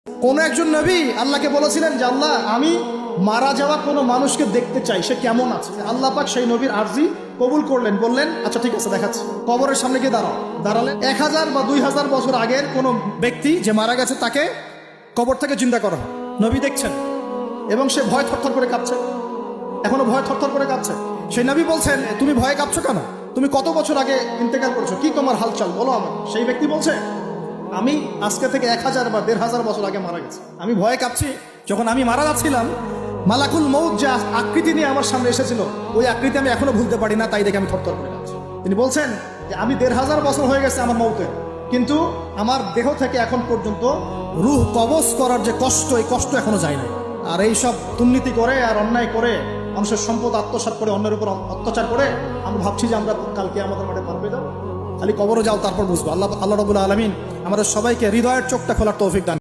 কোন একজন নবী আল্লাহকে বলেছিলেন যে আল্লাহ আমি মারা যাওয়া কোনো মানুষকে দেখতে চাই, সে কেমন আছে। আল্লাহ পাক সেই নবীর আরজি কবুল করলেন, বললেন আচ্ছা ঠিক আছে দেখাচ্ছি। কবরের সামনে গিয়ে দাঁড়ালেন। 1000 বা 2000 বছর আগের কোনো ব্যক্তি যে মারা গেছে তাকে কবর থেকে চিন্তা করা হয়। নবী দেখছেন এবং সে ভয় থরথর করে কাঁপছে, এখনো ভয় থরথর করে কাঁপছে। সেই নবী বলছেন তুমি ভয়ে কাঁপছো কেন? তুমি কত বছর আগে ইন্তেকাল করেছো, কি তোমার হালচাল বলো আমার। সেই ব্যক্তি বলছে আমি আজকে থেকে 1000 বা 1500 বছর আগে মারা গেছি। আমি ভয়ে কাঁপছি, যখন আমি মারা যাচ্ছিলাম মালাকুল মউত যা আকৃতি নিয়ে আমার সামনে এসেছিল ওই আকৃতি আমি এখনো ভুলতে পারি না, তাই দেখে আমি থরথর করে কাঁপছি। তিনি বলছেন যে আমি 1500 বছর হয়ে গেছে আমার মউতের, কিন্তু আমার দেহ থেকে এখন পর্যন্ত রূহ কবজ করার যে কষ্ট, এই কষ্ট এখনো যায় না। আর এই সব দুর্নীতি করে আর অন্যায় করে মানুষের সম্পদ আত্মসাৎ করে অন্যের উপর অত্যাচার করে আমরা ভাবছি যে আমরা কালকে আমাদের মাঠে পার পেয়ে যাবো। খালি কবরে যাও তারপর বুঝবো। আল্লাহ রাব্বুল আলামিন আমাদের সবাইকে হৃদয়ের চোখটা খোলার তৌফিক দান।